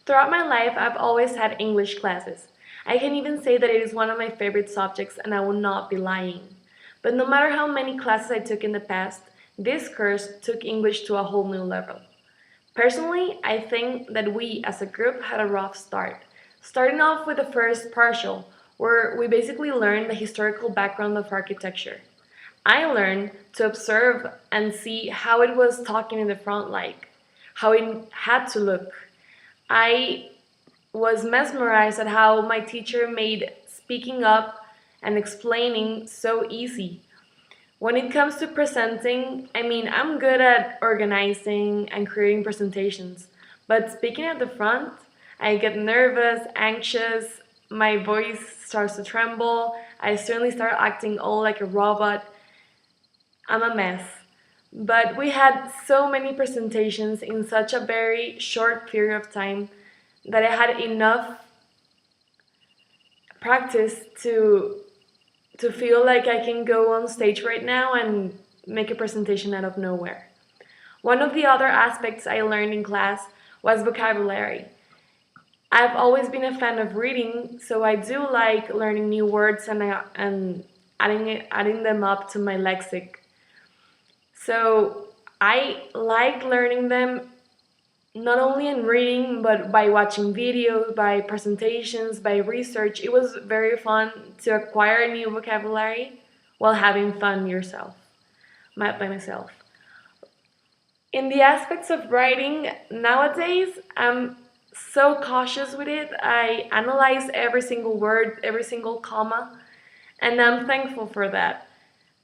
Throughout my life, I've always had English classes. I can even say that it is one of my favorite subjects and I will not be lying. But no matter how many classes I took in the past, this course took English to a whole new level. Personally, I think that we as a group had a rough start. Starting off with the first partial, where we basically learned the historical background of architecture. I learned to observe and see how it was talking in the front like, how it had to look. I was mesmerized at how my teacher made speaking up and explaining so easy. When it comes to presenting, I'm good at organizing and creating presentations, but speaking at the front, I get nervous, anxious, my voice starts to tremble, I certainly start acting all like a robot. I'm a mess. But we had so many presentations in such a very short period of time that I had enough practice to feel like I can go on stage right now and make a presentation out of nowhere. One of the other aspects I learned in class was vocabulary. I've always been a fan of reading, so I do like learning new words and adding them up to my lexic. So I liked learning them not only in reading, but by watching videos, by presentations, by research. It was very fun to acquire new vocabulary while having fun yourself, by myself. In the aspects of writing, nowadays, I'm so cautious with it. I analyze every single word, every single comma, and I'm thankful for that.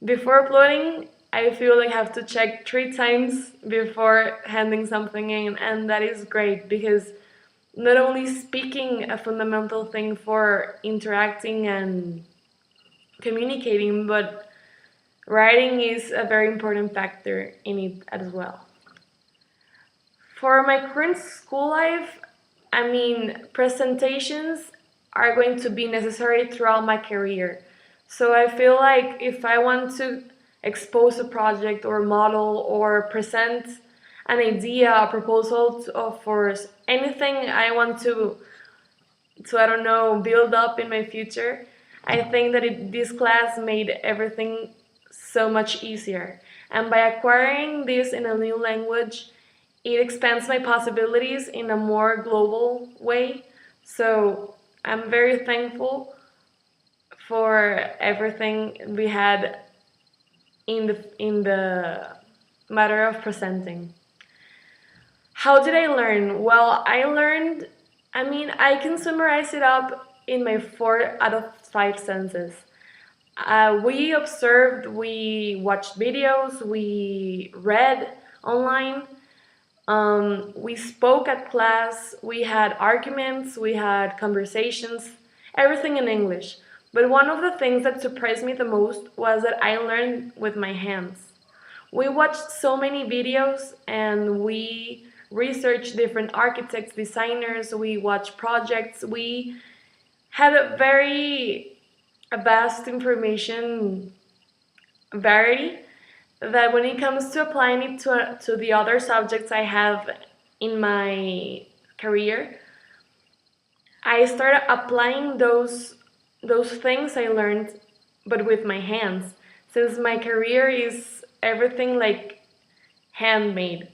Before uploading, I feel like I have to check 3 times before handing something in, and that is great because not only speaking a fundamental thing for interacting and communicating, but writing is a very important factor in it as well. For my current school life, presentations are going to be necessary throughout my career. So I feel like if I want to expose a project or model or present an idea, a proposal for anything I want to I don't know, build up in my future, I think that this class made everything so much easier. And by acquiring this in a new language, it expands my possibilities in a more global way. So I'm very thankful for everything we had in the matter of presenting. How did I learn? Well, I can summarize it up in my 4 out of 5 senses. We observed, we watched videos, we read online, we spoke at class, we had arguments, we had conversations, everything in English. But one of the things that surprised me the most was that I learned with my hands. We watched so many videos and we researched different architects, designers, we watched projects, we had a vast information variety that when it comes to applying it to the other subjects I have in my career, I started applying those things I learned, but with my hands, since my career is everything like handmade.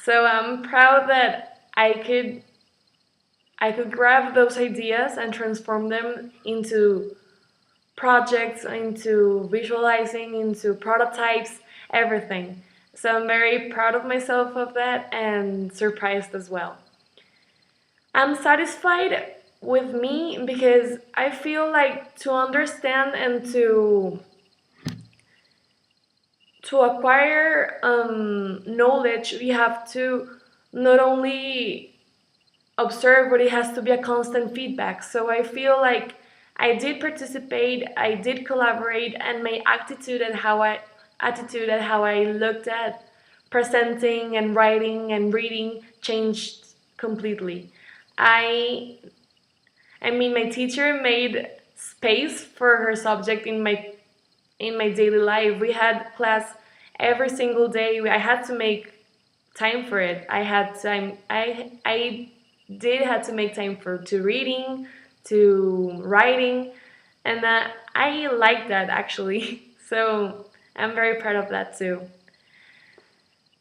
So I'm proud that I could grab those ideas and transform them into projects, into visualizing, into prototypes, everything. So I'm very proud of myself of that and surprised as well. I'm satisfied with me because I feel like to understand and to acquire knowledge, we have to not only observe, but it has to be a constant feedback. So I feel like I did participate, I did collaborate, and my attitude at how I looked at presenting and writing and reading changed completely. I my teacher made space for her subject in my daily life. We had class every single day. I had to make time for it. I had time. I did have to make time to reading, to writing, and I like that actually. So I'm very proud of that too.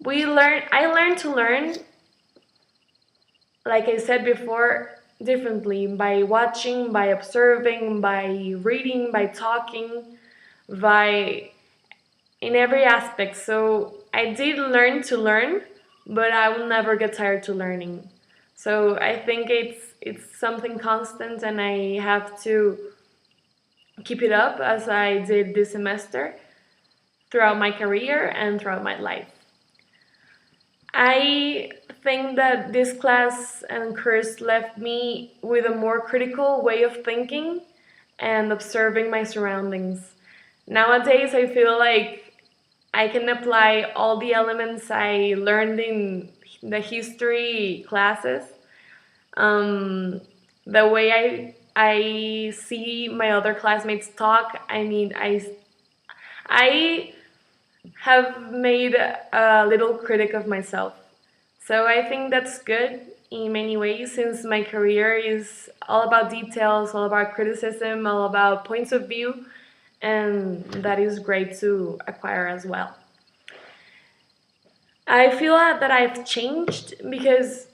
I learned to learn, like I said before, differently by watching, by observing, by reading, by talking, by in every aspect. So I did learn to learn, but I will never get tired to learning. So I think it's something constant, and I have to keep it up as I did this semester throughout my career and throughout my life. I think that this class and course left me with a more critical way of thinking and observing my surroundings. Nowadays, I feel like I can apply all the elements I learned in the history classes. Um, the way I see my other classmates talk, I mean, I have made a little critic of myself. So I think that's good in many ways, since my career is all about details, all about criticism, all about points of view, and that is great to acquire as well. I feel that I've changed because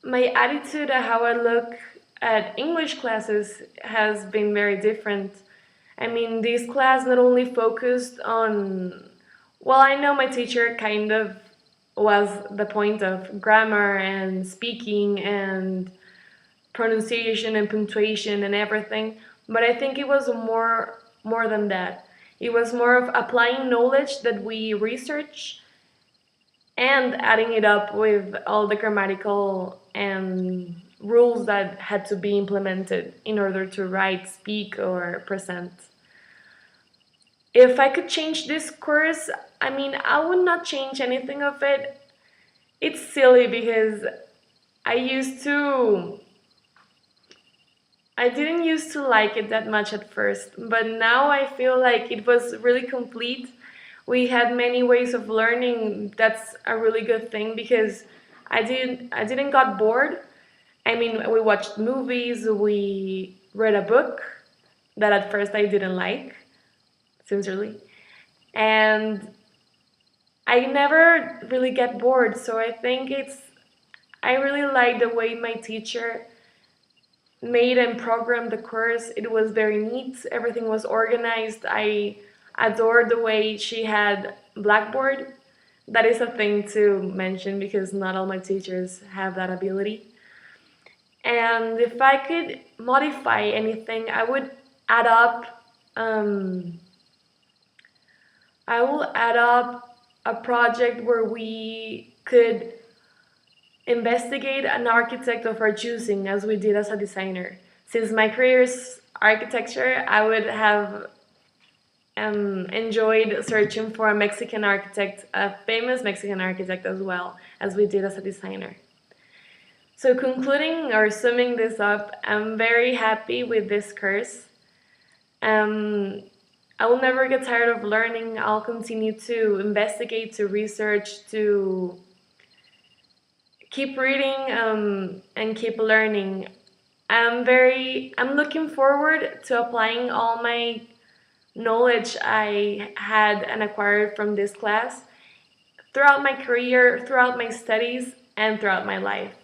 my attitude at how I look at English classes has been very different. I mean, this class not only focused on, well, I know my teacher kind of was the point of grammar and speaking and pronunciation and punctuation and everything, but I think it was more than that. It was more of applying knowledge that we research and adding it up with all the grammatical and rules that had to be implemented in order to write, speak, or present. If I could change this course, I mean, I would not change anything of it. It's silly because I used to I didn't used to like it that much at first, but now I feel like it was really complete. We had many ways of learning. That's a really good thing because I didn't got bored. I mean, we watched movies, we read a book that at first I didn't like, sincerely. And I never really get bored, so I think I really like the way my teacher made and programmed the course. It was very neat, everything was organized. I adored the way she had Blackboard. That is a thing to mention because not all my teachers have that ability. And if I could modify anything, add up um, I will add up a project where we could investigate an architect of our choosing as we did as a designer. Since my career is architecture, I would have enjoyed searching for a Mexican architect, a famous Mexican architect as well, as we did as a designer. So concluding or summing this up, I'm very happy with this course. I will never get tired of learning. I'll continue to investigate, to research, to keep reading and keep learning. I'm looking forward to applying all my knowledge I had and acquired from this class throughout my career, throughout my studies, and throughout my life.